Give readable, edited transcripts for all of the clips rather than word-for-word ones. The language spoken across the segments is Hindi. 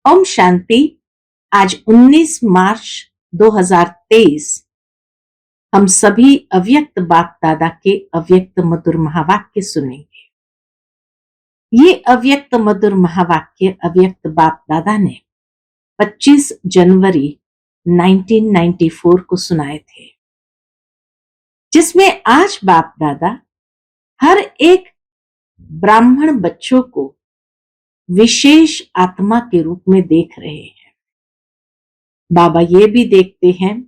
ओम शांति। आज 19 मार्च 2023 हम सभी अव्यक्त बाप दादा के अव्यक्त मधुर महावाक्य सुनेंगे। ये अव्यक्त मधुर महावाक्य अव्यक्त बाप दादा ने 25 जनवरी 1994 को सुनाए थे, जिसमें आज बाप दादा हर एक ब्राह्मण बच्चों को विशेष आत्मा के रूप में देख रहे हैं। बाबा ये भी देखते हैं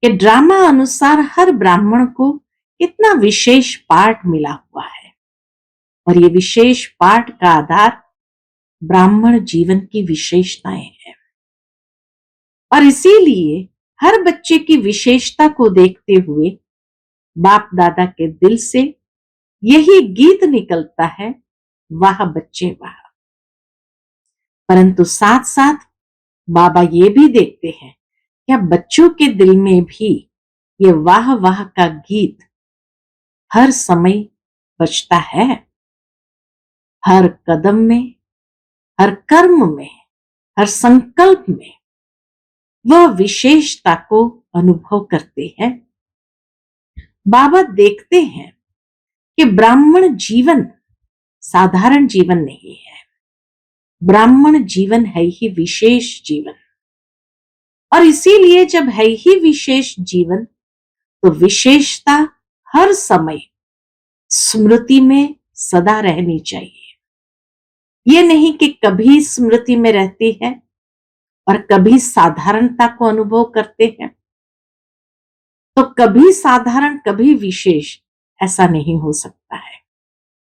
कि ड्रामा अनुसार हर ब्राह्मण को कितना विशेष पार्ट मिला हुआ है, और ये विशेष पार्ट का आधार ब्राह्मण जीवन की विशेषताएं हैं। और इसीलिए हर बच्चे की विशेषता को देखते हुए बाप दादा के दिल से यही गीत निकलता है, वाह बच्चे वाह। परंतु साथ साथ बाबा ये भी देखते हैं क्या बच्चों के दिल में भी ये वाह वाह का गीत हर समय बजता है। हर कदम में, हर कर्म में, हर संकल्प में वह विशेषता को अनुभव करते हैं। बाबा देखते हैं कि ब्राह्मण जीवन साधारण जीवन नहीं है, ब्राह्मण जीवन है ही विशेष जीवन। और इसीलिए जब है ही विशेष जीवन तो विशेषता हर समय स्मृति में सदा रहनी चाहिए। ये नहीं कि कभी स्मृति में रहती है और कभी साधारणता को अनुभव करते हैं, तो कभी साधारण कभी विशेष ऐसा नहीं हो सकता है।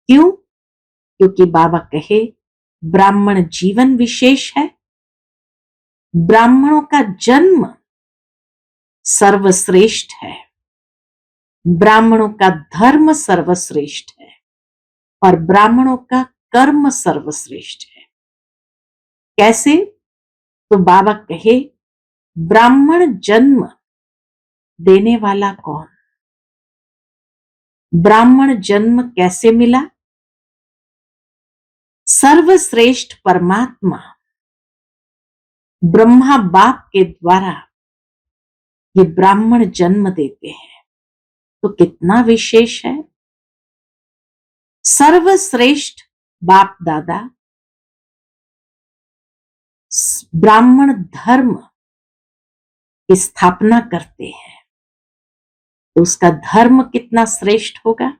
क्यों? क्योंकि बाबा कहे ब्राह्मण जीवन विशेष है, ब्राह्मणों का जन्म सर्वश्रेष्ठ है, ब्राह्मणों का धर्म सर्वश्रेष्ठ है और ब्राह्मणों का कर्म सर्वश्रेष्ठ है। कैसे? तो बाबा कहे ब्राह्मण जन्म देने वाला कौन? ब्राह्मण जन्म कैसे मिला? सर्वश्रेष्ठ परमात्मा ब्रह्मा बाप के द्वारा ये ब्राह्मण जन्म देते हैं, तो कितना विशेष है। सर्वश्रेष्ठ बाप दादा ब्राह्मण धर्म की स्थापना करते हैं, तो उसका धर्म कितना श्रेष्ठ होगा।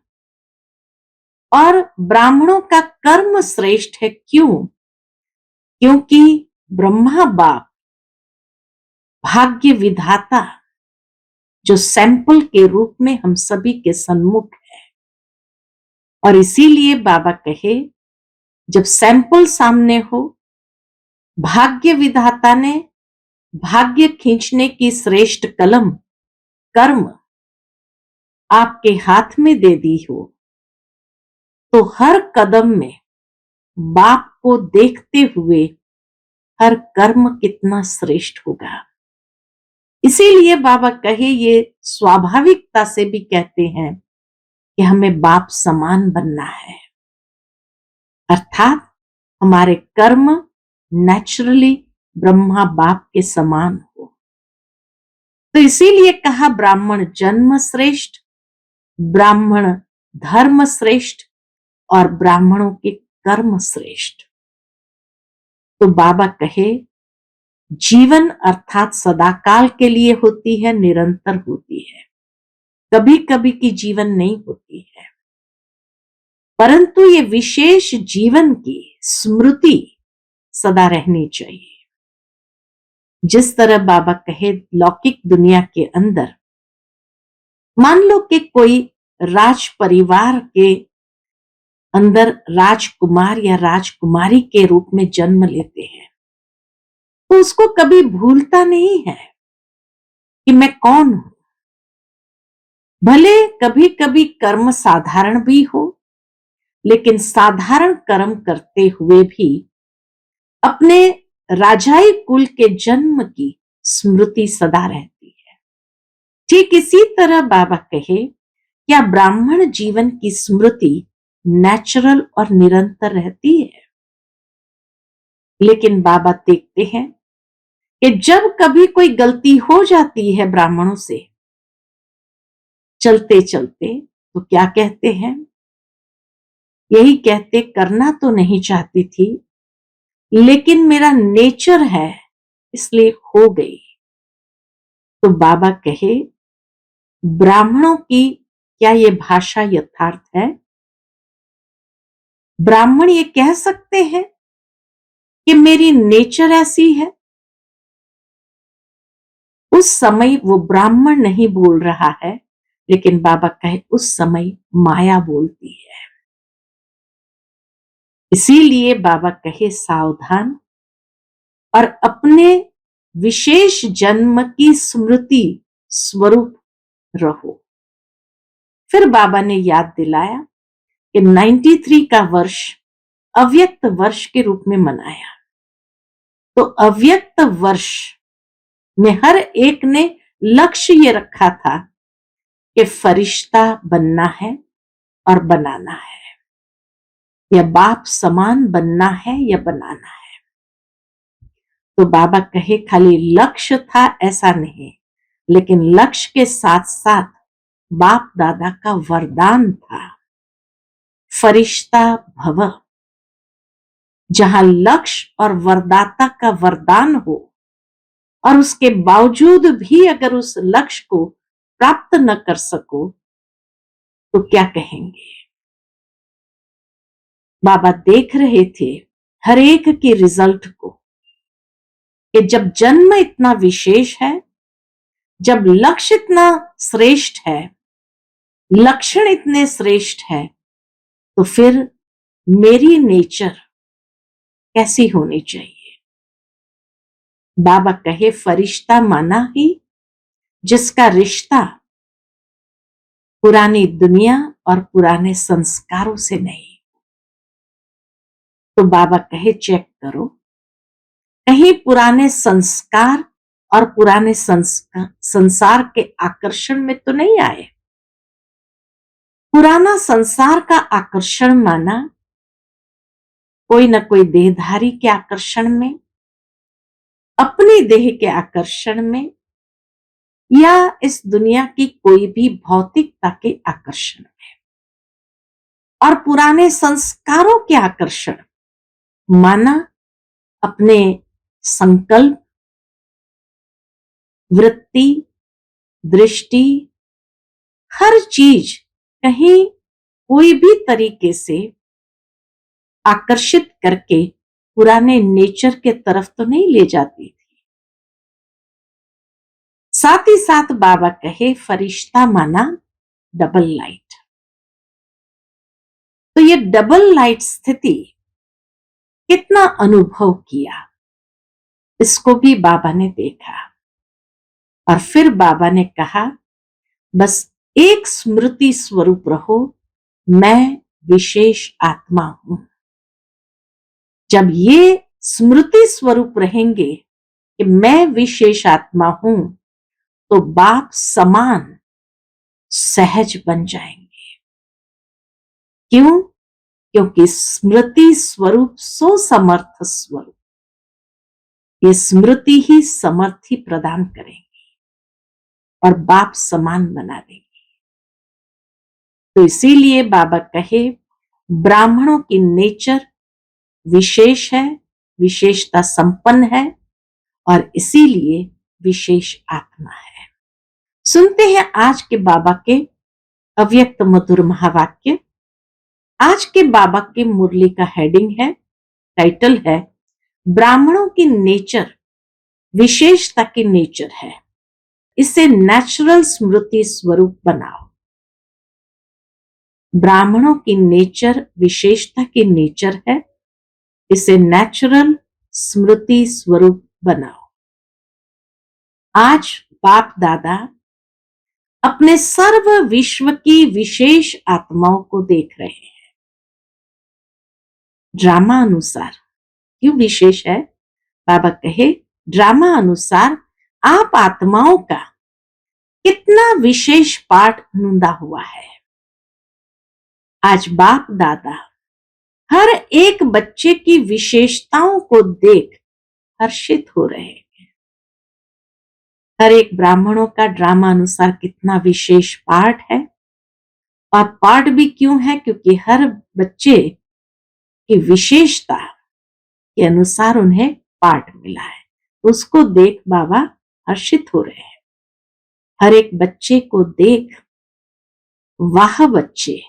और ब्राह्मणों का कर्म श्रेष्ठ है। क्यों? क्योंकि ब्रह्मा बाप भाग्य विधाता जो सैंपल के रूप में हम सभी के सन्मुख है, और इसीलिए बाबा कहे जब सैंपल सामने हो, भाग्य विधाता ने भाग्य खींचने की श्रेष्ठ कलम कर्म आपके हाथ में दे दी हो, तो हर कदम में बाप को देखते हुए हर कर्म कितना श्रेष्ठ होगा। इसीलिए बाबा कहे ये स्वाभाविकता से भी कहते हैं कि हमें बाप समान बनना है, अर्थात हमारे कर्म नेचुरली ब्रह्मा बाप के समान हो। तो इसीलिए कहा ब्राह्मण जन्म श्रेष्ठ, ब्राह्मण धर्म श्रेष्ठ और ब्राह्मणों के कर्म श्रेष्ठ। तो बाबा कहे जीवन अर्थात सदाकाल के लिए होती है, निरंतर होती है, कभी कभी की जीवन नहीं होती है। परंतु ये विशेष जीवन की स्मृति सदा रहनी चाहिए। जिस तरह बाबा कहे लौकिक दुनिया के अंदर मान लो कि कोई राज परिवार के अंदर राजकुमार या राजकुमारी के रूप में जन्म लेते हैं, तो उसको कभी भूलता नहीं है कि मैं कौन हूं। भले कभी कभी कर्म साधारण भी हो, लेकिन साधारण कर्म करते हुए भी अपने राजाई कुल के जन्म की स्मृति सदा रहती है। ठीक इसी तरह बाबा कहे क्या ब्राह्मण जीवन की स्मृति नेचुरल और निरंतर रहती है। लेकिन बाबा देखते हैं कि जब कभी कोई गलती हो जाती है ब्राह्मणों से चलते चलते, तो क्या कहते हैं? यही कहते, करना तो नहीं चाहती थी लेकिन मेरा नेचर है इसलिए हो गई। तो बाबा कहे, ब्राह्मणों की क्या ये भाषा यथार्थ है? ब्राह्मण ये कह सकते हैं कि मेरी नेचर ऐसी है? उस समय वो ब्राह्मण नहीं बोल रहा है, लेकिन बाबा कहे उस समय माया बोलती है। इसीलिए बाबा कहे सावधान और अपने विशेष जन्म की स्मृति स्वरूप रहो। फिर बाबा ने याद दिलाया कि 93 का वर्ष अव्यक्त वर्ष के रूप में मनाया। तो अव्यक्त वर्ष में हर एक ने लक्ष्य ये रखा था कि फरिश्ता बनना है और बनाना है, या बाप समान बनना है या बनाना है। तो बाबा कहे खाली लक्ष्य था ऐसा नहीं, लेकिन लक्ष्य के साथ साथ बाप दादा का वरदान था, फरिश्ता भव। जहां लक्ष्य और वरदाता का वरदान हो और उसके बावजूद भी अगर उस लक्ष्य को प्राप्त न कर सको तो क्या कहेंगे? बाबा देख रहे थे हर एक के रिजल्ट को, कि जब जन्म इतना विशेष है, जब लक्ष्य इतना श्रेष्ठ है, लक्षण इतने श्रेष्ठ है, तो फिर मेरी नेचर कैसी होनी चाहिए? बाबा कहे फरिश्ता माना ही जिसका रिश्ता पुरानी दुनिया और पुराने संस्कारों से नहीं। तो बाबा कहे चेक करो, कहीं पुराने संस्कार और पुराने संसार के आकर्षण में तो नहीं आए। पुराना संसार का आकर्षण माना कोई न कोई देहधारी के आकर्षण में, अपनी देह के आकर्षण में, या इस दुनिया की कोई भी भौतिकता के आकर्षण में। और पुराने संस्कारों के आकर्षण माना अपने संकल्प, वृत्ति, दृष्टि, हर चीज कहीं कोई भी तरीके से आकर्षित करके पुराने नेचर के तरफ तो नहीं ले जाती थी। साथ ही साथ बाबा कहे फरिश्ता माना डबल लाइट। तो ये डबल लाइट स्थिति कितना अनुभव किया, इसको भी बाबा ने देखा। और फिर बाबा ने कहा बस एक स्मृति स्वरूप रहो, मैं विशेष आत्मा हूं। जब ये स्मृति स्वरूप रहेंगे कि मैं विशेष आत्मा हूं, तो बाप समान सहज बन जाएंगे। क्यों? क्योंकि स्मृति स्वरूप सो समर्थ स्वरूप, ये स्मृति ही समर्थी प्रदान करेंगे और बाप समान बना देंगे। तो इसीलिए बाबा कहे ब्राह्मणों की नेचर विशेष है, विशेषता संपन्न है और इसीलिए विशेष आत्मा है। सुनते हैं आज के बाबा के अव्यक्त मधुर महावाक्य। आज के बाबा के मुरली का हेडिंग है, टाइटल है ब्राह्मणों की नेचर विशेषता की नेचर है, इसे नेचुरल स्मृति स्वरूप बनाओ। ब्राह्मणों की नेचर विशेषता की नेचर है, इसे नेचुरल स्मृति स्वरूप बनाओ। आज बाप दादा अपने सर्व विश्व की विशेष आत्माओं को देख रहे हैं। ड्रामा अनुसार क्यों विशेष है? बाबा कहे ड्रामा अनुसार आप आत्माओं का कितना विशेष पाठ नूंदा हुआ है। आज बाप दादा हर एक बच्चे की विशेषताओं को देख हर्षित हो रहे हैं। हर एक ब्राह्मणों का ड्रामा अनुसार कितना विशेष पाठ है, और पाठ भी क्यों है, क्योंकि हर बच्चे की विशेषता के अनुसार उन्हें पाठ मिला है। उसको देख बाबा हर्षित हो रहे हैं। हर एक बच्चे को देख, वाह बच्चे,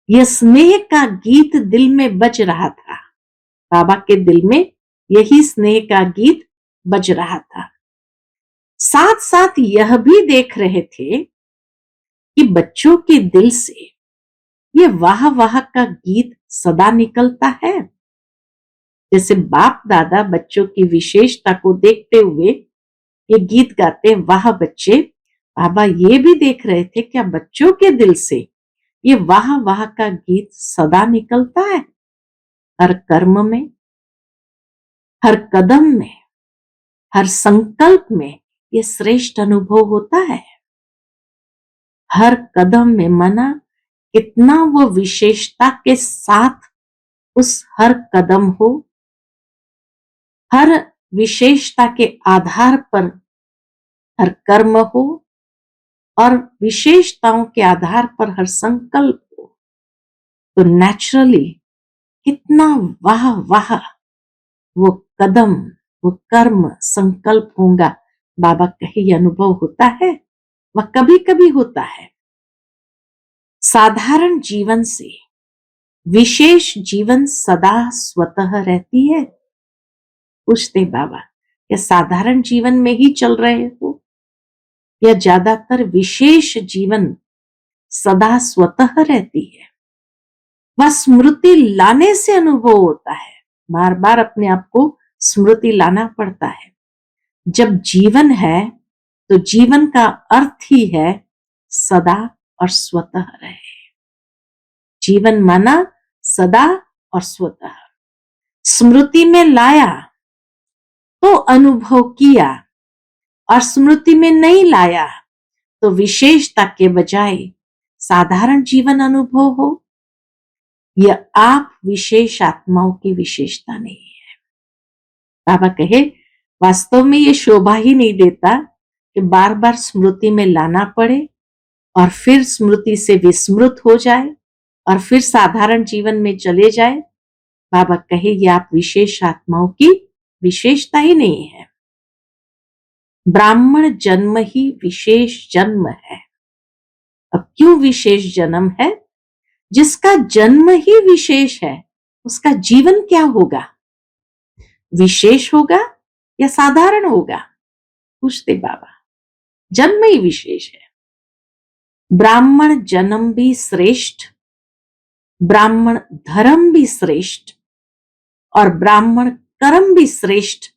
यह स्नेह का गीत दिल में बज रहा था। बाबा के दिल में यही स्नेह का गीत बज रहा था। साथ साथ यह भी देख रहे थे कि बच्चों के दिल से ये वाह वाह का गीत सदा निकलता है। जैसे बाप दादा बच्चों की विशेषता को देखते हुए ये गीत गाते, वाह बच्चे, बाबा ये भी देख रहे थे क्या बच्चों के दिल से ये वाह वाह का गीत सदा निकलता है। हर कर्म में, हर कदम में, हर संकल्प में ये श्रेष्ठ अनुभव होता है। हर कदम में मना कितना वो विशेषता के साथ उस हर कदम हो, हर विशेषता के आधार पर हर कर्म हो, और विशेषताओं के आधार पर हर संकल्प हो, तो नेचुरली कितना वाह वाह वो कदम, वो कर्म, संकल्प होगा। बाबा कहे अनुभव होता है, वह कभी कभी होता है। साधारण जीवन से विशेष जीवन सदा स्वतः रहती है। पूछते बाबा, क्या साधारण जीवन में ही चल रहे हो, या ज्यादातर विशेष जीवन सदा स्वतः रहती है। वह स्मृति लाने से अनुभव होता है। बार बार अपने आप को स्मृति लाना पड़ता है। जब जीवन है तो जीवन का अर्थ ही है सदा और स्वतः रहे। जीवन माना सदा और स्वतः। स्मृति में लाया तो अनुभव किया, और स्मृति में नहीं लाया तो विशेषता के बजाय साधारण जीवन अनुभव हो। यह आप विशेष आत्माओं की विशेषता नहीं है। बाबा कहे वास्तव में ये शोभा ही नहीं देता कि बार बार स्मृति में लाना पड़े और फिर स्मृति से विस्मृत हो जाए और फिर साधारण जीवन में चले जाए। बाबा कहे ये आप विशेष आत्माओं की विशेषता ही नहीं है। ब्राह्मण जन्म ही विशेष जन्म है। अब क्यों विशेष जन्म है? जिसका जन्म ही विशेष है उसका जीवन क्या होगा? विशेष होगा या साधारण होगा? पूछते बाबा। जन्म ही विशेष है। ब्राह्मण जन्म भी श्रेष्ठ, ब्राह्मण धर्म भी श्रेष्ठ, और ब्राह्मण कर्म भी श्रेष्ठ,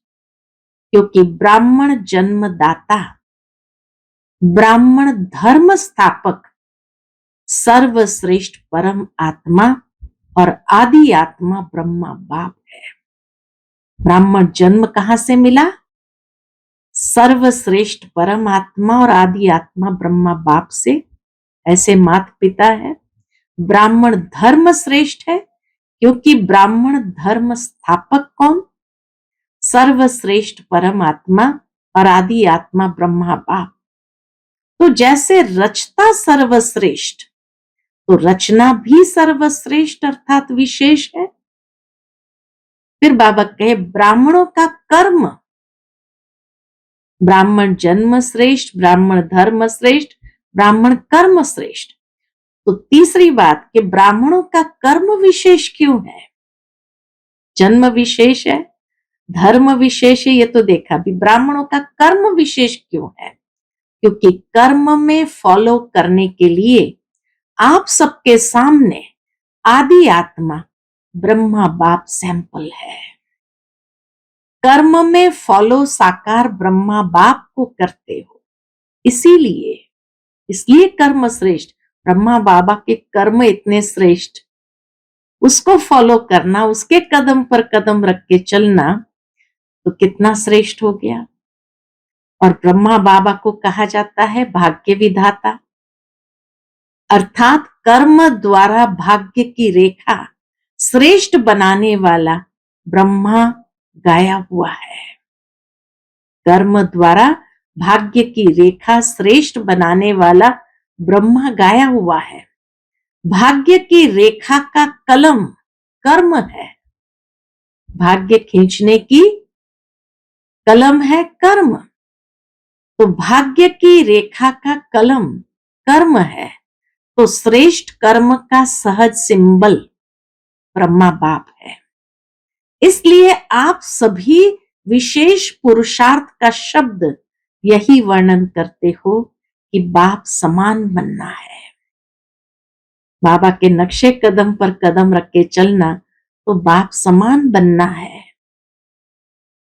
क्योंकि ब्राह्मण जन्मदाता, ब्राह्मण धर्म स्थापक, सर्वश्रेष्ठ परम आत्मा और आदि आत्मा ब्रह्मा बाप है। ब्राह्मण जन्म कहां से मिला? सर्वश्रेष्ठ परम आत्मा और आदि आत्मा ब्रह्मा बाप से। ऐसे माता पिता है। ब्राह्मण धर्म श्रेष्ठ है क्योंकि ब्राह्मण धर्म स्थापक कौन? सर्वश्रेष्ठ परमात्मा और आदि आत्मा ब्रह्मा बाप। तो जैसे रचता सर्वश्रेष्ठ, तो रचना भी सर्वश्रेष्ठ अर्थात विशेष है। फिर बाबा कहे ब्राह्मणों का कर्म, ब्राह्मण जन्म श्रेष्ठ, ब्राह्मण धर्म श्रेष्ठ, ब्राह्मण कर्म श्रेष्ठ। तो तीसरी बात कि ब्राह्मणों का कर्म विशेष क्यों है? जन्म विशेष है, धर्म विशेष है, ये तो देखा भी। ब्राह्मणों का कर्म विशेष क्यों है? क्योंकि कर्म में फॉलो करने के लिए आप सबके सामने आदि आत्मा ब्रह्मा बाप सैंपल है। कर्म में फॉलो साकार ब्रह्मा बाप को करते हो, इसलिए कर्म श्रेष्ठ। ब्रह्मा बाबा के कर्म इतने श्रेष्ठ, उसको फॉलो करना, उसके कदम पर कदम रख के चलना तो कितना श्रेष्ठ हो गया। और ब्रह्मा बाबा को कहा जाता है भाग्य विधाता, अर्थात कर्म द्वारा भाग्य की रेखा श्रेष्ठ बनाने वाला ब्रह्मा गाया हुआ है। कर्म द्वारा भाग्य की रेखा श्रेष्ठ बनाने वाला ब्रह्मा गाया हुआ है। भाग्य की रेखा का कलम कर्म है। भाग्य खींचने की कलम है कर्म। तो भाग्य की रेखा का कलम कर्म है, तो श्रेष्ठ कर्म का सहज सिंबल ब्रह्मा बाप है। इसलिए आप सभी विशेष पुरुषार्थ का शब्द यही वर्णन करते हो कि बाप समान बनना है। बाबा के नक्शे कदम पर कदम रख के चलना तो बाप समान बनना है।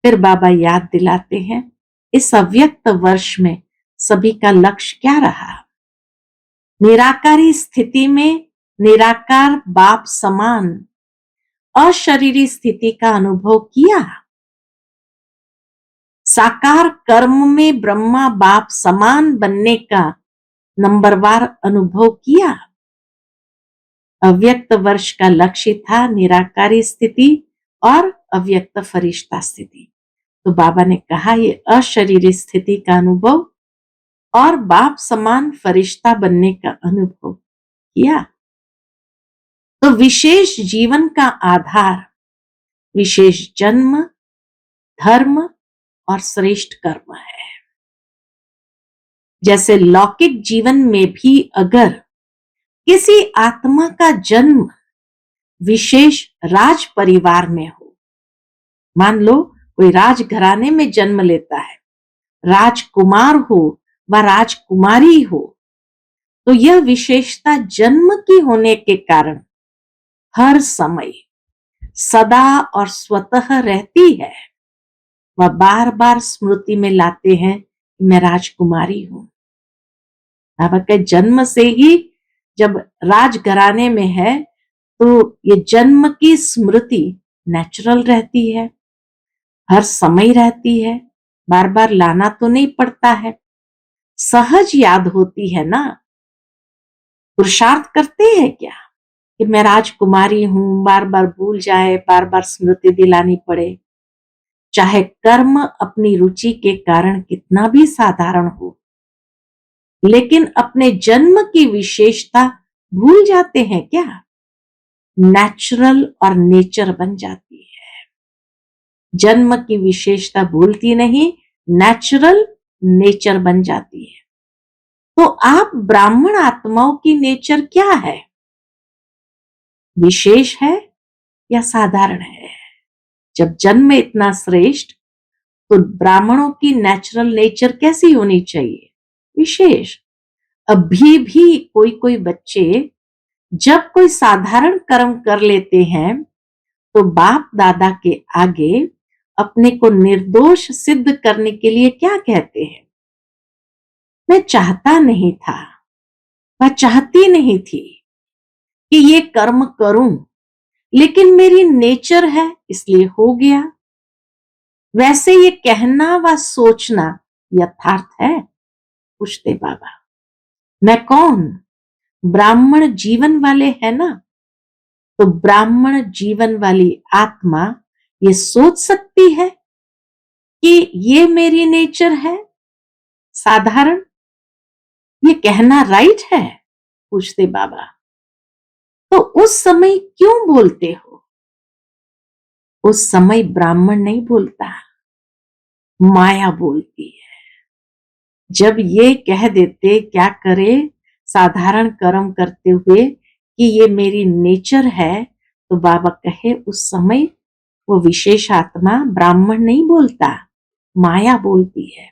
फिर बाबा याद दिलाते हैं, इस अव्यक्त वर्ष में सभी का लक्ष्य क्या रहा। निराकारी स्थिति में निराकार बाप समान अशरीरी स्थिति का अनुभव किया। साकार कर्म में ब्रह्मा बाप समान बनने का नंबरवार अनुभव किया। अव्यक्त वर्ष का लक्ष्य था निराकारी स्थिति और अव्यक्त फरिश्ता स्थिति। तो बाबा ने कहा ये अशरीरी स्थिति का अनुभव और बाप समान फरिश्ता बनने का अनुभव किया। तो विशेष जीवन का आधार विशेष जन्म, धर्म और श्रेष्ठ कर्म है। जैसे लौकिक जीवन में भी अगर किसी आत्मा का जन्म विशेष राज परिवार में हो, मान लो कोई राजघराने में जन्म लेता है, राजकुमार हो व राजकुमारी हो, तो यह विशेषता जन्म की होने के कारण हर समय सदा और स्वतः रहती है। वह बार बार स्मृति में लाते हैं कि मैं राजकुमारी हूं। बाबा के जन्म से ही जब राजघराने में है तो ये जन्म की स्मृति नेचुरल रहती है, हर समय रहती है, बार बार लाना तो नहीं पड़ता है, सहज याद होती है ना। पुरुषार्थ करते हैं क्या कि मैं राजकुमारी हूं, बार बार भूल जाए, बार बार स्मृति दिलानी पड़े। चाहे कर्म अपनी रुचि के कारण कितना भी साधारण हो, लेकिन अपने जन्म की विशेषता भूल जाते हैं क्या। नेचुरल और नेचर बन जाती है। जन्म की विशेषता भूलती नहीं, नेचुरल नेचर बन जाती है। तो आप ब्राह्मण आत्माओं की नेचर क्या है, विशेष है या साधारण है। जब जन्म इतना श्रेष्ठ, तो ब्राह्मणों की नेचुरल नेचर कैसी होनी चाहिए, विशेष। अभी भी कोई कोई बच्चे जब कोई साधारण कर्म कर लेते हैं तो बाप दादा के आगे अपने को निर्दोष सिद्ध करने के लिए क्या कहते हैं, मैं चाहता नहीं था, मैं चाहती नहीं थी कि ये कर्म करूं, लेकिन मेरी नेचर है इसलिए हो गया। वैसे ये कहना व सोचना यथार्थ है, पूछते बाबा। मैं कौन, ब्राह्मण जीवन वाले है ना, तो ब्राह्मण जीवन वाली आत्मा ये सोच सकती है कि ये मेरी नेचर है साधारण, ये कहना राइट है, पूछते बाबा। तो उस समय क्यों बोलते हो। उस समय ब्राह्मण नहीं बोलता, माया बोलती है। जब ये कह देते क्या करे साधारण कर्म करते हुए कि ये मेरी नेचर है, तो बाबा कहे उस समय वो विशेष आत्मा ब्राह्मण नहीं बोलता, माया बोलती है।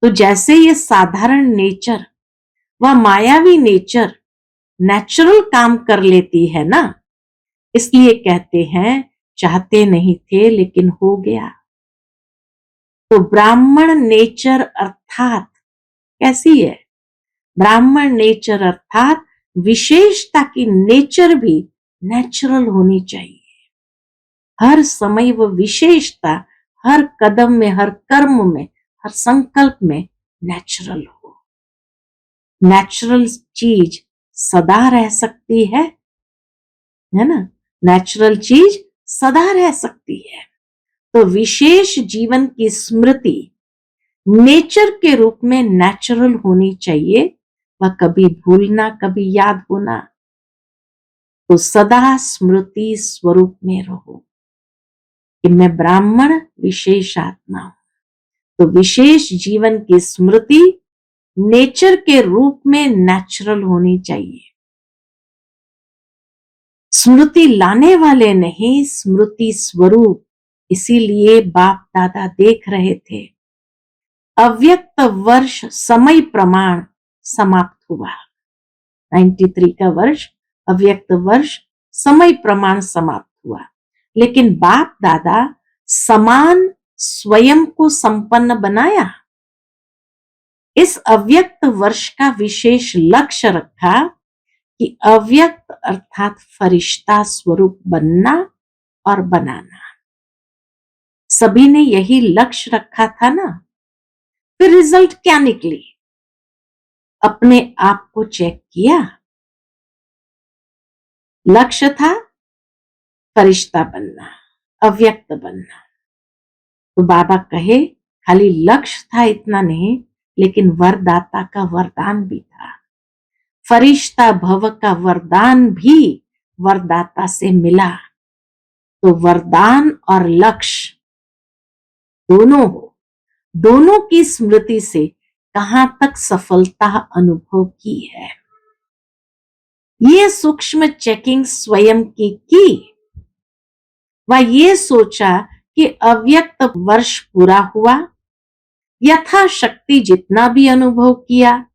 तो जैसे ये साधारण नेचर व मायावी नेचर नेचुरल काम कर लेती है ना, इसलिए कहते हैं चाहते नहीं थे लेकिन हो गया। तो ब्राह्मण नेचर अर्थात कैसी है, ब्राह्मण नेचर अर्थात विशेषता की नेचर भी नेचुरल होनी चाहिए। हर समय वो विशेषता हर कदम में, हर कर्म में, हर संकल्प में नेचुरल हो। नेचुरल चीज सदा रह सकती है ना। नेचुरल चीज सदा रह सकती है, तो विशेष जीवन की स्मृति नेचर के रूप में नेचुरल होनी चाहिए। वह कभी भूलना, कभी याद होना, तो सदा स्मृति स्वरूप में रहो कि मैं ब्राह्मण विशेष आत्मा हूं। तो विशेष जीवन की स्मृति नेचर के रूप में नेचुरल होनी चाहिए। स्मृति लाने वाले नहीं, स्मृति स्वरूप। इसीलिए बाप दादा देख रहे थे, अव्यक्त वर्ष समय प्रमाण समाप्त हुआ। 93 का वर्ष, अव्यक्त वर्ष समय प्रमाण समाप्त हुआ, लेकिन बाप दादा समान स्वयं को संपन्न बनाया। इस अव्यक्त वर्ष का विशेष लक्ष्य रखा कि अव्यक्त अर्थात फरिश्ता स्वरूप बनना और बनाना। सभी ने यही लक्ष्य रखा था ना। फिर रिजल्ट क्या निकली? अपने आप को चेक किया। लक्ष्य था फरिश्ता बनना, अव्यक्त बनना। तो बाबा कहे खाली लक्ष्य था इतना नहीं, लेकिन वरदाता का वरदान भी था। फरिश्ता भव का वरदान भी वरदाता से मिला। तो वरदान और लक्ष्य दोनों हो, दोनों की स्मृति से कहां तक सफलता अनुभव की है, ये सूक्ष्म चेकिंग स्वयं की। वह ये सोचा कि अव्यक्त वर्ष पूरा हुआ, यथाशक्ति जितना भी अनुभव किया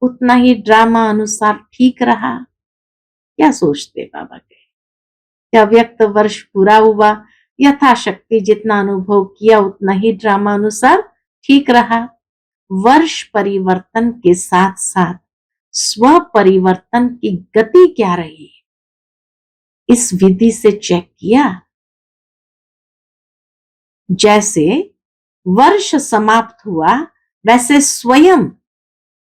उतना ही ड्रामा अनुसार ठीक रहा। क्या सोचते बाबा के? अव्यक्त वर्ष पूरा हुआ, यथाशक्ति जितना अनुभव किया उतना ही ड्रामा अनुसार ठीक रहा। वर्ष परिवर्तन के साथ साथ स्व परिवर्तन की गति क्या रही, इस विधि से चेक किया। जैसे वर्ष समाप्त हुआ, वैसे स्वयं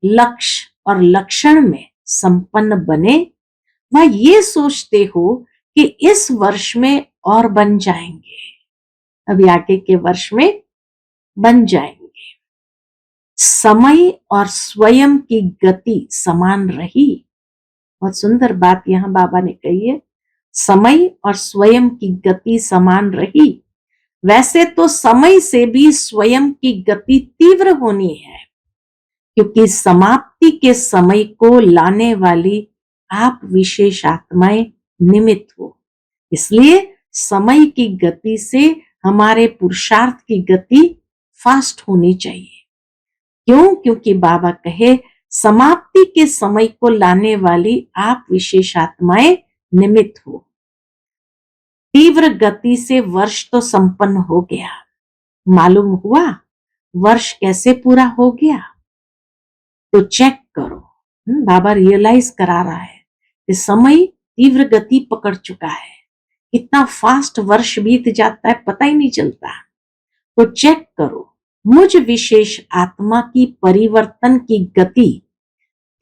लक्ष्य और लक्षण में संपन्न बने। वह ये सोचते हो कि इस वर्ष में और बन जाएंगे, अभी आगे के वर्ष में बन जाएंगे। समय और स्वयं की गति समान रही। बहुत सुंदर बात यहां बाबा ने कही है, समय और स्वयं की गति समान रही। वैसे तो समय से भी स्वयं की गति तीव्र होनी है, क्योंकि समाप्ति के समय को लाने वाली आप विशेष आत्माएं निमित्त हो। इसलिए समय की गति से हमारे पुरुषार्थ की गति फास्ट होनी चाहिए। क्यों? क्योंकि बाबा कहे समाप्ति के समय को लाने वाली आप विशेष आत्माएं निमित्त हो। तीव्र गति से वर्ष तो संपन्न हो गया, मालूम हुआ वर्ष कैसे पूरा हो गया। तो चेक करो, बाबा रियलाइज करा रहा है कि समय तीव्र गति पकड़ चुका है, कितना फास्ट वर्ष बीत जाता है पता ही नहीं चलता। तो चेक करो, मुझ विशेष आत्मा की परिवर्तन की गति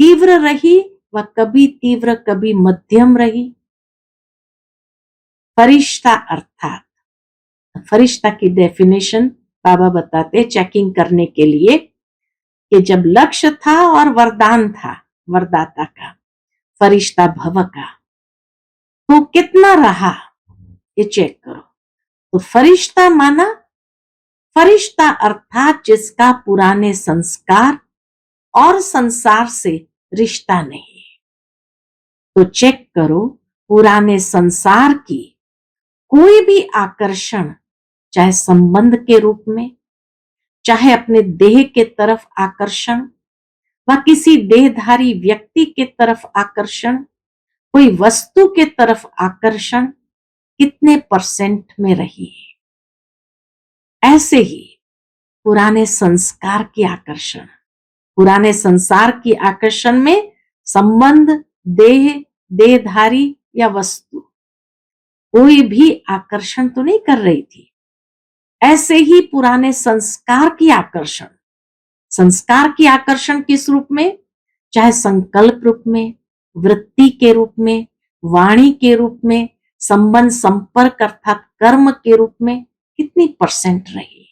तीव्र रही व कभी तीव्र कभी मध्यम रही। फरिश्ता अर्थात, फरिश्ता की डेफिनेशन बाबा बताते चेकिंग करने के लिए कि जब लक्ष्य था और वरदान था वरदाता का, फरिश्ता भव का, तो कितना रहा ये चेक करो। तो फरिश्ता माना, फरिश्ता अर्थात जिसका पुराने संस्कार और संसार से रिश्ता नहीं। तो चेक करो, पुराने संसार की कोई भी आकर्षण, चाहे संबंध के रूप में, चाहे अपने देह के तरफ आकर्षण व किसी देहधारी व्यक्ति के तरफ आकर्षण, कोई वस्तु के तरफ आकर्षण कितने परसेंट में रही है। ऐसे ही पुराने संस्कार की आकर्षण, पुराने संसार की आकर्षण में संबंध, देह, देहधारी या वस्तु कोई भी आकर्षण तो नहीं कर रही थी। ऐसे ही पुराने संस्कार की आकर्षण, संस्कार की आकर्षण किस रूप में, चाहे संकल्प रूप में, वृत्ति के रूप में, वाणी के रूप में, संबंध, संपर्क अर्थात कर्म के रूप में कितनी परसेंट रही।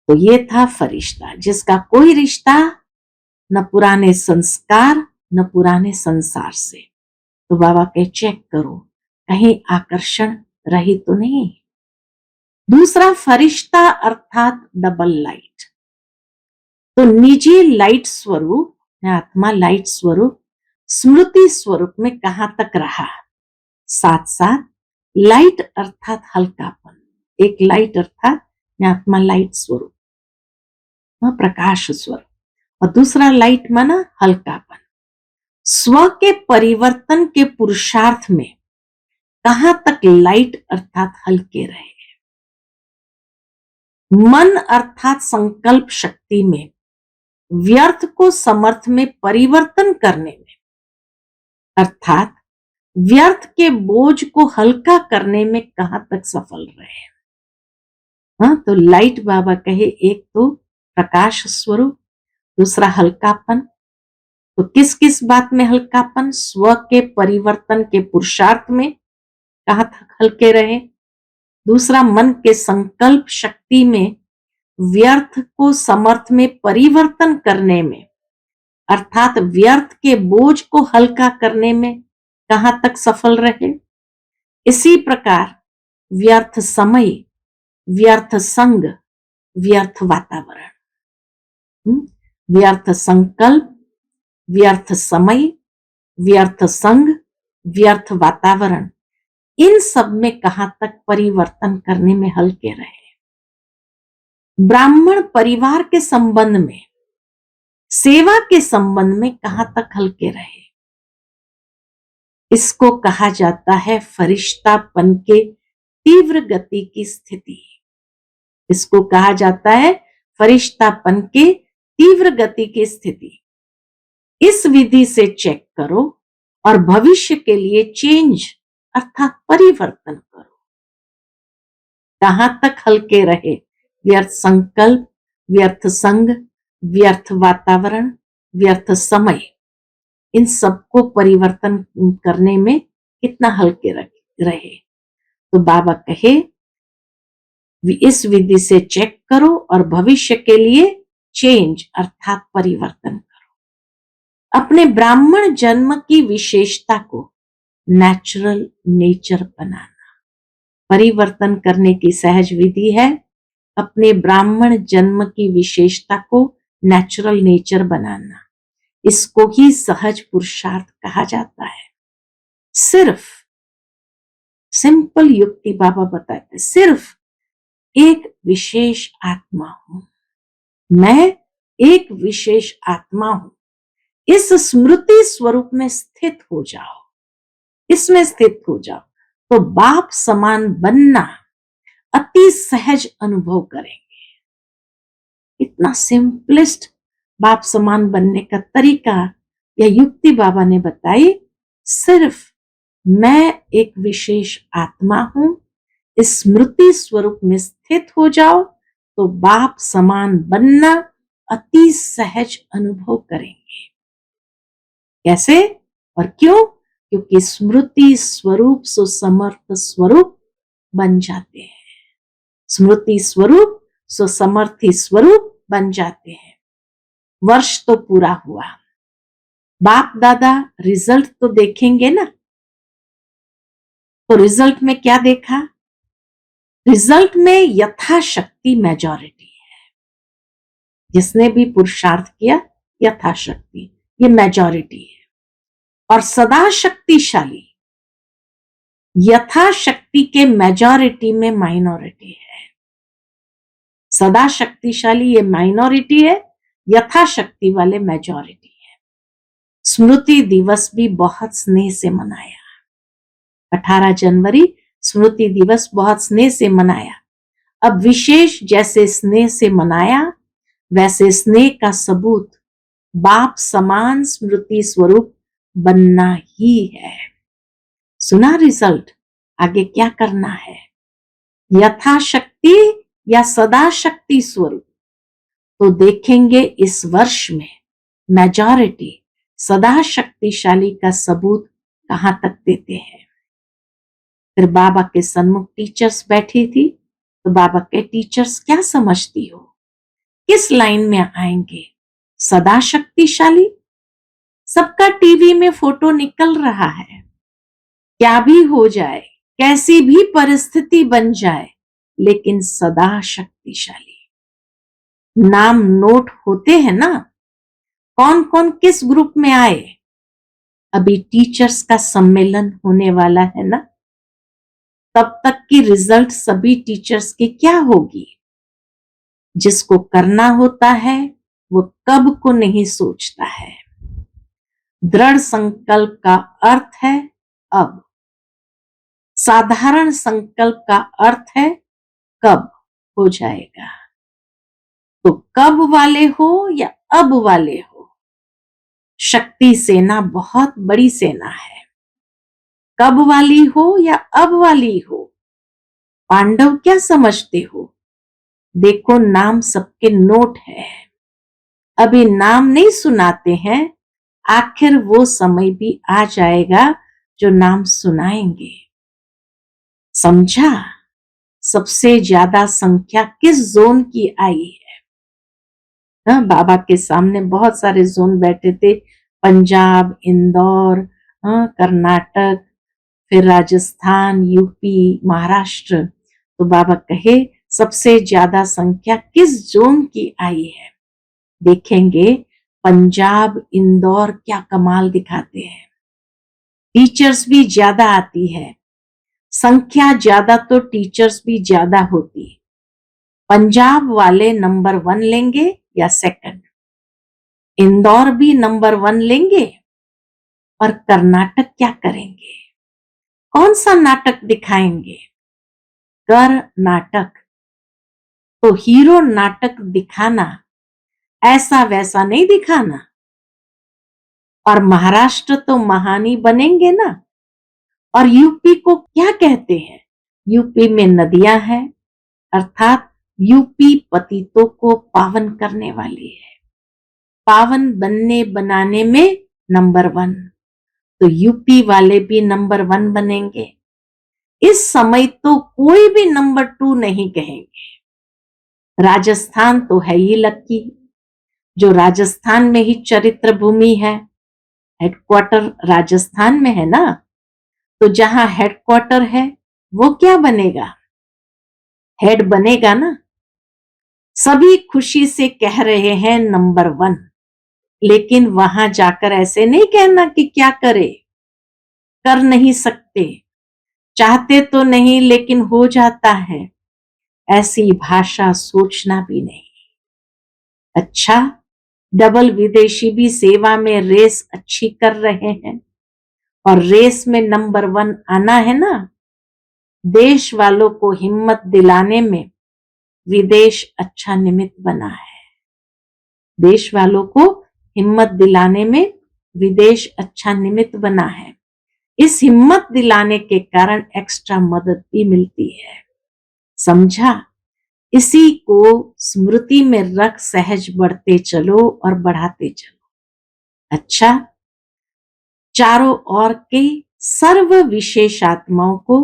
तो ये था फरिश्ता, जिसका कोई रिश्ता न पुराने संस्कार न पुराने संसार से। तो बाबा के चेक करो कहीं आकर्षण रही तो नहीं। दूसरा, फरिश्ता अर्थात डबल लाइट। तो निजी लाइट स्वरूप, आत्मा लाइट स्वरूप स्मृति स्वरूप में कहां तक रहा। साथ साथ लाइट अर्थात हल्कापन, एक लाइट अर्थात आत्मा लाइट स्वरूप, प्रकाश स्वरूप, और दूसरा लाइट माना हल्कापन। स्व के परिवर्तन के पुरुषार्थ में कहां तक लाइट अर्थात हल्के रहे। मन अर्थात संकल्प शक्ति में व्यर्थ को समर्थ में परिवर्तन करने में, अर्थात व्यर्थ के बोझ को हल्का करने में कहां तक सफल रहे। तो लाइट बाबा कहे, एक तो प्रकाश स्वरूप, दूसरा हल्कापन। तो किस किस बात में हल्कापन? स्व के परिवर्तन के पुरुषार्थ में कहां तक हल्के रहे। दूसरा, मन के संकल्प शक्ति में व्यर्थ को समर्थ में परिवर्तन करने में, अर्थात व्यर्थ के बोझ को हल्का करने में कहां तक सफल रहे। इसी प्रकार व्यर्थ समय, व्यर्थ संग, व्यर्थ वातावरण, व्यर्थ संकल्प, व्यर्थ समय, व्यर्थ संग, व्यर्थ वातावरण, इन सब में कहां तक परिवर्तन करने में हल्के रहे। ब्राह्मण परिवार के संबंध में, सेवा के संबंध में कहां तक हल्के रहे। इसको कहा जाता है फरिश्तापन के तीव्र गति की स्थिति। इसको कहा जाता है फरिश्तापन के तीव्र गति की स्थिति। इस विधि से चेक करो और भविष्य के लिए चेंज अर्थात परिवर्तन करो। कहां तक हल्के रहे। व्यर्थ संकल्प, व्यर्थ संग, व्यर्थ वातावरण, व्यर्थ समय, इन सबको परिवर्तन करने में कितना हल्के रहे। तो बाबा कहे, इस विधि से चेक करो और भविष्य के लिए चेंज अर्थात परिवर्तन करो। अपने ब्राह्मण जन्म की विशेषता को नेचुरल नेचर बनाना, परिवर्तन करने की सहज विधि है अपने ब्राह्मण जन्म की विशेषता को नेचुरल नेचर बनाना। इसको ही सहज पुरुषार्थ कहा जाता है। सिर्फ सिंपल युक्ति बाबा बताते, सिर्फ एक विशेष आत्मा हूं मैं, एक विशेष आत्मा हूं। इस स्मृति स्वरूप में स्थित हो जाओ, इसमें स्थित हो जाओ, तो बाप समान बनना अति सहज अनुभव करेंगे। इतना सिंपलेस्ट बाप समान बनने का तरीका या युक्ति बाबा ने बताई। सिर्फ मैं एक विशेष आत्मा हूं, इस स्मृति स्वरूप में स्थित हो जाओ तो बाप समान बनना अति सहज अनुभव करेंगे। कैसे और क्यों? क्योंकि स्मृति स्वरूप सो समर्थ स्वरूप बन जाते हैं। स्मृति स्वरूप सो समर्थी स्वरूप बन जाते हैं। वर्ष तो पूरा हुआ, बाप दादा रिजल्ट तो देखेंगे ना। तो रिजल्ट में क्या देखा? रिजल्ट में यथाशक्ति मेजॉरिटी है। जिसने भी पुरुषार्थ किया यथाशक्ति, ये मेजॉरिटी है। और सदा शक्तिशाली यथाशक्ति के मेजॉरिटी में माइनॉरिटी है। सदा शक्तिशाली ये माइनॉरिटी है, यथाशक्ति वाले मेजॉरिटी है। स्मृति दिवस भी बहुत स्नेह से मनाया। 18 जनवरी स्मृति दिवस बहुत स्नेह से मनाया। अब विशेष जैसे स्नेह से मनाया, वैसे स्नेह का सबूत बाप समान स्मृति स्वरूप बनना ही है। सुना रिजल्ट? आगे क्या करना है? यथाशक्ति या सदा शक्ति स्वरूप? तो देखेंगे इस वर्ष में मेजॉरिटी सदा शक्तिशाली का सबूत कहां तक देते हैं। फिर बाबा के सन्मुख टीचर्स बैठी थी, तो बाबा के टीचर्स क्या समझती हो, किस लाइन में आएंगे, सदा शक्तिशाली। सबका टीवी में फोटो निकल रहा है, क्या भी हो जाए, कैसी भी परिस्थिति बन जाए, लेकिन सदा शक्तिशाली। नाम नोट होते हैं ना, कौन कौन किस ग्रुप में आए। अभी टीचर्स का सम्मेलन होने वाला है ना, तब तक की रिजल्ट सभी टीचर्स की क्या होगी। जिसको करना होता है वो कब को नहीं सोचता है। दृढ़ संकल्प का अर्थ है अब, साधारण संकल्प का अर्थ है कब हो जाएगा। तो कब वाले हो या अब वाले हो, शक्ति सेना बहुत बड़ी सेना है। कब वाली हो या अब वाली हो, पांडव क्या समझते हो। देखो नाम सबके नोट है, अभी नाम नहीं सुनाते हैं, आखिर वो समय भी आ जाएगा जो नाम सुनाएंगे। समझा। सबसे ज्यादा संख्या किस जोन की आई है। हाँ, बाबा के सामने बहुत सारे जोन बैठे थे, पंजाब, इंदौर, कर्नाटक, फिर राजस्थान, यूपी, महाराष्ट्र। तो बाबा कहे सबसे ज्यादा संख्या किस जोन की आई है। देखेंगे पंजाब, इंदौर क्या कमाल दिखाते हैं। टीचर्स भी ज्यादा आती है, संख्या ज्यादा तो टीचर्स भी ज्यादा होती। पंजाब वाले नंबर 1 लेंगे या सेकंड, इंदौर भी नंबर 1 लेंगे, और कर्नाटक क्या करेंगे, कौन सा नाटक दिखाएंगे। कर्नाटक तो हीरो नाटक दिखाना, ऐसा वैसा नहीं दिखाना। और महाराष्ट्र तो महानी बनेंगे ना। और यूपी को क्या कहते हैं, यूपी में नदियां हैं, अर्थात यूपी पतितों को पावन करने वाली है। पावन बनने बनाने में नंबर 1, तो यूपी वाले भी नंबर 1 बनेंगे। इस समय तो कोई भी नंबर 2 नहीं कहेंगे। राजस्थान तो है ही लक्की, जो राजस्थान में ही चरित्र भूमि है, हेडक्वार्टर राजस्थान में है ना, तो जहां हेडक्वार्टर है वो क्या बनेगा, हेड बनेगा ना। सभी खुशी से कह रहे हैं नंबर 1, लेकिन वहां जाकर ऐसे नहीं कहना कि क्या करे, कर नहीं सकते, चाहते तो नहीं लेकिन हो जाता है, ऐसी भाषा सोचना भी नहीं। अच्छा, डबल विदेशी भी सेवा में रेस अच्छी कर रहे हैं, और रेस में नंबर 1 आना है ना। देश वालों को हिम्मत दिलाने में विदेश अच्छा निमित्त बना है। देश वालों को हिम्मत दिलाने में विदेश अच्छा निमित्त बना है। इस हिम्मत दिलाने के कारण एक्स्ट्रा मदद भी मिलती है। समझा। इसी को स्मृति में रख सहज बढ़ते चलो और बढ़ाते चलो। अच्छा, चारों ओर के सर्व विशेष आत्माओं को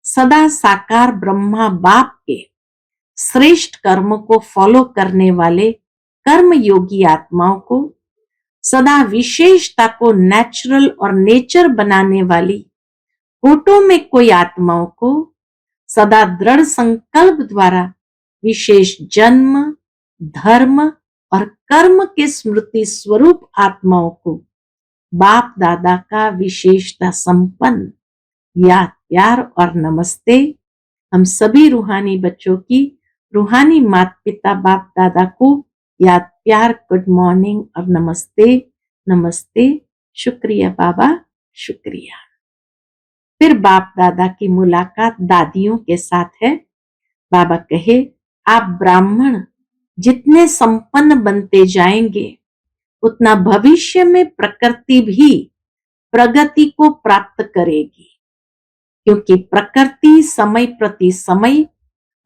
सदा साकार ब्रह्मा बाप के श्रेष्ठ कर्म को फॉलो करने वाले कर्म योगी आत्माओं को, सदा विशेषता को नेचुरल और नेचर बनाने वाली फोटो में कोई आत्माओं को, सदा दृढ़ संकल्प द्वारा विशेष जन्म, धर्म और कर्म के स्मृति स्वरूप आत्माओं को बाप दादा का विशेषता संपन्न याद, प्यार और नमस्ते। हम सभी रूहानी बच्चों की रूहानी माता पिता बाप दादा को याद, प्यार, गुड मॉर्निंग और नमस्ते। नमस्ते, शुक्रिया बाबा, शुक्रिया। फिर बाप दादा की मुलाकात दादियों के साथ है। बाबा कहे, आप ब्राह्मण जितने संपन्न बनते जाएंगे, उतना भविष्य में प्रकृति भी प्रगति को प्राप्त करेगी, क्योंकि प्रकृति समय प्रति समय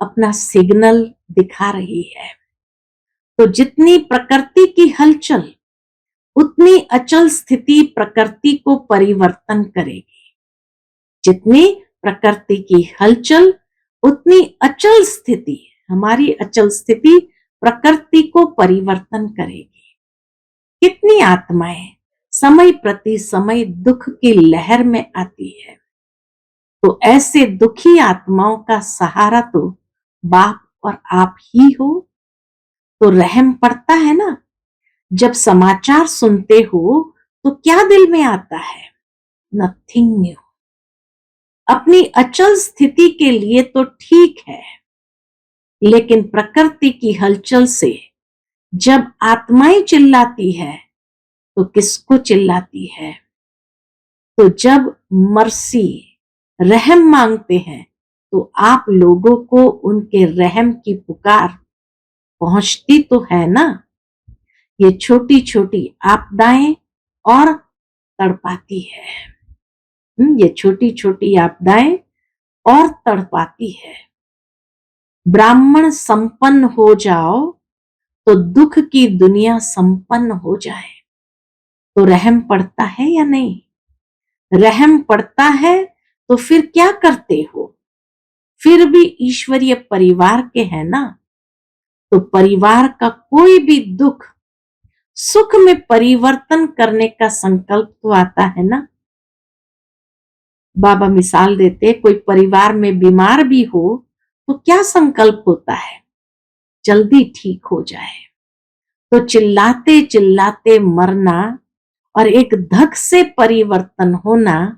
अपना सिग्नल दिखा रही है। तो जितनी प्रकृति की हलचल उतनी अचल स्थिति प्रकृति को परिवर्तन करेगी। जितनी प्रकृति की हलचल उतनी अचल स्थिति, हमारी अचल स्थिति प्रकृति को परिवर्तन करेगी। कितनी आत्माएं समय प्रति समय दुख की लहर में आती है, तो ऐसे दुखी आत्माओं का सहारा तो बाप और आप ही हो। तो रहम पड़ता है ना। जब समाचार सुनते हो तो क्या दिल में आता है? Nothing new. अपनी अचल स्थिति के लिए तो ठीक है, लेकिन प्रकृति की हलचल से जब आत्माएं चिल्लाती है तो किसको चिल्लाती है? तो जब मर्सी रहम मांगते हैं तो आप लोगों को उनके रहम की पुकार पहुंचती तो है ना। ये छोटी छोटी आपदाएं और तड़पाती है। ये छोटी छोटी आपदाएं और तड़पाती है। ब्राह्मण संपन्न हो जाओ तो दुख की दुनिया संपन्न हो जाए। तो रहम पड़ता है या नहीं? रहम पड़ता है तो फिर क्या करते हो? फिर भी ईश्वरीय परिवार के हैं ना, तो परिवार का कोई भी दुख सुख में परिवर्तन करने का संकल्प तो आता है ना। बाबा मिसाल देते, कोई परिवार में बीमार भी हो तो क्या संकल्प होता है? जल्दी ठीक हो जाए। तो चिल्लाते चिल्लाते मरना और एक धक से परिवर्तन होना,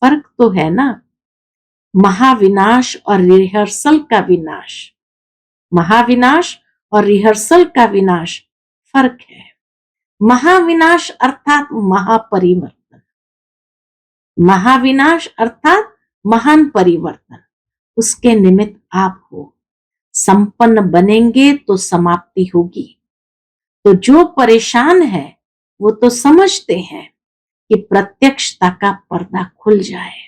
फर्क तो है ना। महाविनाश और रिहर्सल का विनाश, महाविनाश और रिहर्सल का विनाश फर्क है। महाविनाश अर्थात महापरिवर्तन, महाविनाश अर्थात महान परिवर्तन, उसके निमित्त आप हो। संपन्न बनेंगे तो समाप्ति होगी। तो जो परेशान है वो तो समझते हैं कि प्रत्यक्षता का पर्दा खुल जाए।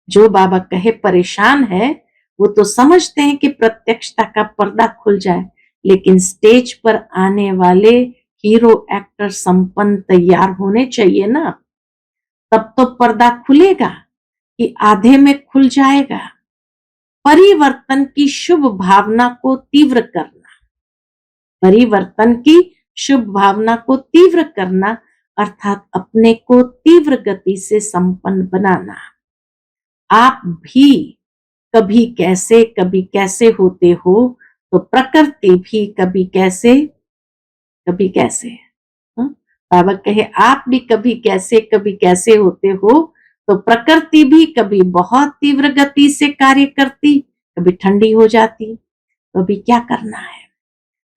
जो बाबा कहे परेशान है वो तो समझते हैं कि प्रत्यक्षता का पर्दा खुल जाए, लेकिन स्टेज पर आने वाले हीरो एक्टर संपन्न तैयार होने चाहिए ना, तब तो पर्दा खुलेगा कि आधे में खुल जाएगा। परिवर्तन की शुभ भावना को तीव्र करना, परिवर्तन की शुभ भावना को तीव्र करना अर्थात अपने को तीव्र गति से संपन्न बनाना। आप भी कभी कैसे होते हो, तो प्रकृति भी कभी कैसे बाबा कहे आप भी कभी कैसे होते हो, तो प्रकृति भी कभी बहुत तीव्र गति से कार्य करती, कभी ठंडी हो जाती। तो अभी क्या करना है?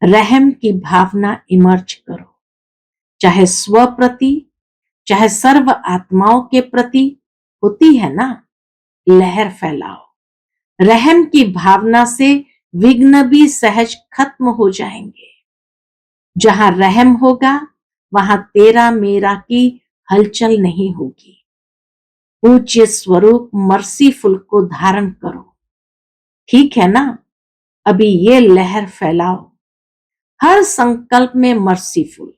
रहम की भावना इमर्ज करो, चाहे स्व प्रति चाहे सर्व आत्माओं के प्रति होती है ना, लहर फैलाओ। रहम की भावना से विघ्न भी सहज खत्म हो जाएंगे। जहां रहम होगा वहां तेरा मेरा की हलचल नहीं होगी। पूज्य स्वरूप मर्सीफुल को धारण करो, ठीक है ना। अभी ये लहर फैलाओ, हर संकल्प में मर्सीफुल।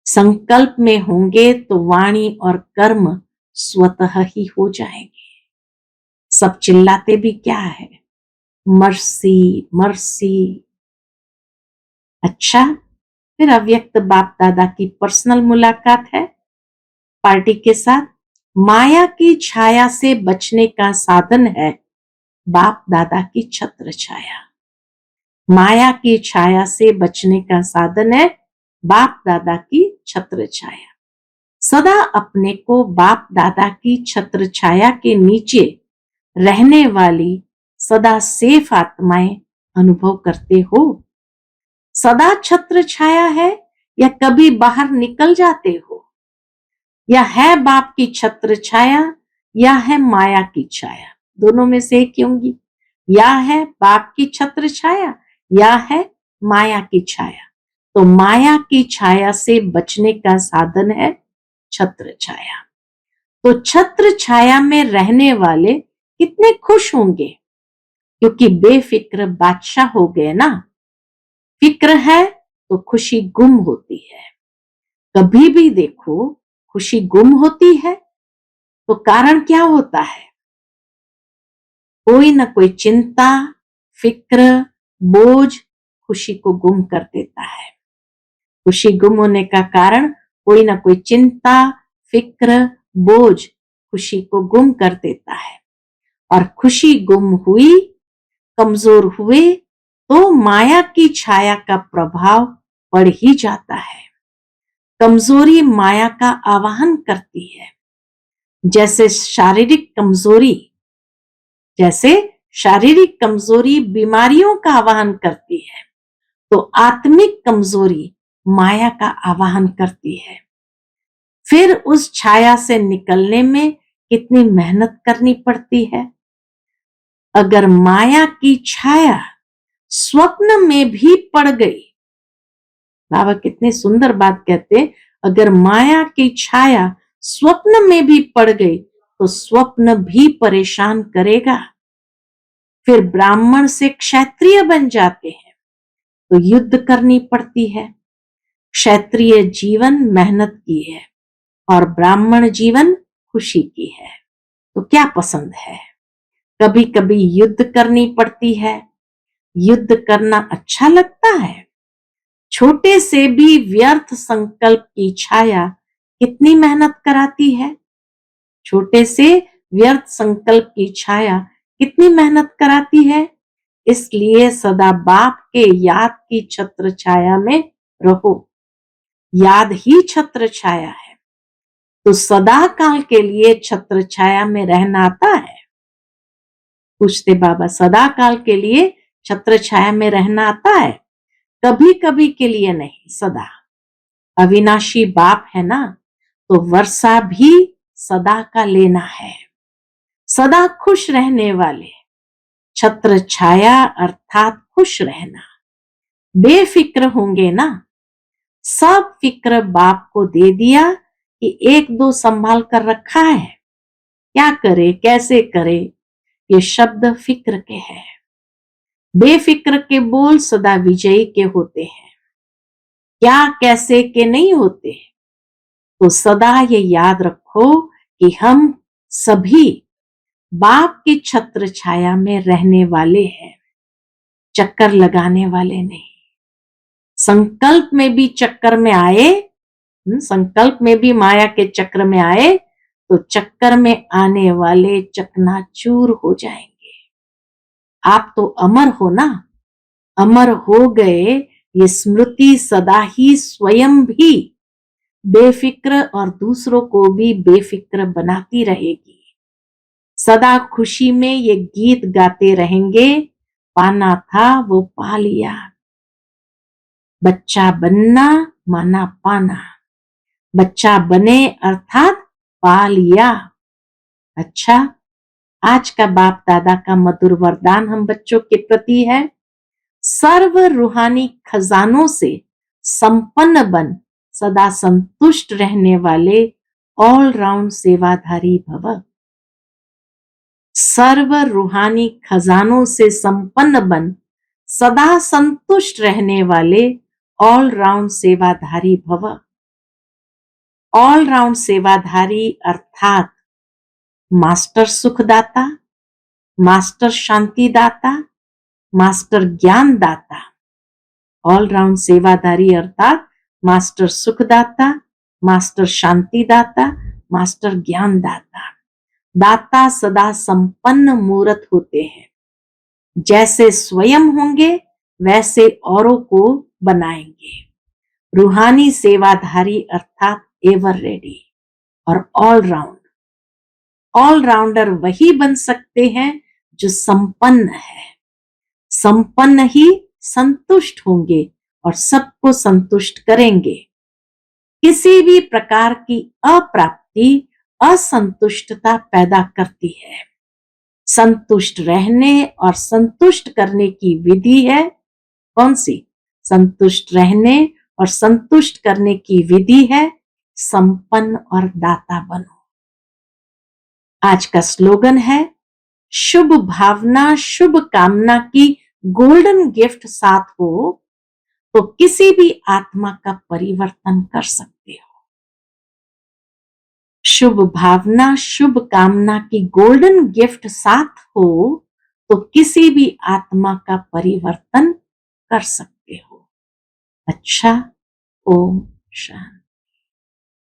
संकल्प में होंगे तो वाणी और कर्म स्वतः ही हो जाएंगे। सब चिल्लाते भी क्या है? Mercy mercy. अच्छा, फिर अव्यक्त बाप दादा की पर्सनल मुलाकात है पार्टी के साथ। माया की छाया से बचने का साधन है बाप दादा की छत्र छाया। माया की छाया से बचने का साधन है बाप दादा की छत्र छाया। सदा अपने को बाप दादा की छत्र छाया के नीचे रहने वाली सदा सेफ आत्माएं अनुभव करते हो। सदा छत्र छाया है या कभी बाहर निकल जाते हो? या है बाप की छत्र छाया या है माया की छाया? दोनों में से एक होंगी। या है बाप की छत्र छाया या है माया की छाया। तो माया की छाया से बचने का साधन है छत्र छाया। तो छत्र छाया में रहने वाले कितने खुश होंगे, क्योंकि बेफिक्र बादशाह हो गए ना। फिक्र है तो खुशी गुम होती है। कभी भी देखो खुशी गुम होती है तो कारण क्या होता है? कोई ना कोई चिंता, फिक्र, बोझ खुशी को गुम कर देता है। खुशी गुम होने का कारण कोई ना कोई चिंता, फिक्र, बोझ खुशी को गुम कर देता है। और खुशी गुम हुई, कमजोर हुए तो माया की छाया का प्रभाव बढ़ ही जाता है। कमजोरी माया का आवाहन करती है। जैसे शारीरिक कमजोरी बीमारियों का आवाहन करती है, तो आत्मिक कमजोरी माया का आवाहन करती है। फिर उस छाया से निकलने में कितनी मेहनत करनी पड़ती है। अगर माया की छाया स्वप्न में भी पड़ गई, बाबा कितनी सुंदर बात कहते, अगर माया की छाया स्वप्न में भी पड़ गई तो स्वप्न भी परेशान करेगा। फिर ब्राह्मण से क्षत्रिय बन जाते हैं तो युद्ध करनी पड़ती है। क्षत्रिय जीवन मेहनत की है और ब्राह्मण जीवन खुशी की है। तो क्या पसंद है? कभी कभी युद्ध करनी पड़ती है। युद्ध करना अच्छा लगता है। छोटे से भी व्यर्थ संकल्प की छाया कितनी मेहनत कराती है। छोटे से व्यर्थ संकल्प की छाया कितनी मेहनत कराती है। इसलिए सदा बाप के याद की छत्र छाया में रहो। याद ही छत्र छाया है। तो सदा काल के लिए छत्र छाया में रहना आता है? पूछते बाबा, सदा काल के लिए छत्र छाया में रहना आता है? कभी कभी के लिए नहीं, सदा। अविनाशी बाप है ना, तो वर्षा भी सदा का लेना है। सदा खुश रहने वाले, छत्र छाया अर्थात खुश रहना। बेफिक्र होंगे ना, सब फिक्र बाप को दे दिया कि एक दो संभाल कर रखा है, क्या करे कैसे करे, ये शब्द फिक्र के हैं। बेफिक्र के बोल सदा विजयी के होते हैं, क्या कैसे के नहीं होते। तो सदा ये याद रखो कि हम सभी बाप की छत्र छाया में रहने वाले हैं, चक्कर लगाने वाले नहीं। संकल्प में भी चक्कर में आए, संकल्प में भी माया के चक्र में आए तो चक्कर में आने वाले चकनाचूर हो जाएंगे। आप तो अमर हो ना, अमर हो गए, ये स्मृति सदा ही स्वयं भी बेफिक्र और दूसरों को भी बेफिक्र बनाती रहेगी। सदा खुशी में ये गीत गाते रहेंगे, पाना था वो पा लिया। बच्चा बनना माना पाना, बच्चा बने अर्थात पा लिया। अच्छा, आज का बाप दादा का मधुर वरदान हम बच्चों के प्रति है, सर्व रूहानी खजानों से संपन्न बन, सदा संतुष्ट रहने वाले ऑल राउंड सेवाधारी भव। सर्व रूहानी खजानों से संपन्न बन, सदा संतुष्ट रहने वाले ऑल राउंड सेवाधारी भव। ऑल राउंड सेवाधारी अर्थात मास्टर सुखदाता, मास्टर शांतिदाता, मास्टर ज्ञान दाता। ऑल राउंड सेवाधारी अर्थात मास्टर सुखदाता, मास्टर शांतिदाता, मास्टर ज्ञान दाता। दाता सदा संपन्न मूर्त होते हैं, जैसे स्वयं होंगे वैसे औरों को बनाएंगे। रूहानी सेवाधारी अर्थात एवर रेडी और ऑल राउंड। ऑलराउंडर वही बन सकते हैं जो संपन्न है। संपन्न ही संतुष्ट होंगे और सबको संतुष्ट करेंगे। किसी भी प्रकार की अप्राप्ति असंतुष्टता पैदा करती है। संतुष्ट रहने और संतुष्ट करने की विधि है कौन सी? संतुष्ट रहने और संतुष्ट करने की विधि है संपन्न और दाता बनो। आज का स्लोगन है, शुभ भावना शुभ कामना की गोल्डन गिफ्ट साथ हो तो किसी भी आत्मा का परिवर्तन कर सकते हो। शुभ भावना, शुभ कामना की गोल्डन गिफ्ट साथ हो तो किसी भी आत्मा का परिवर्तन कर सकते हो। अच्छा, ओम शांति।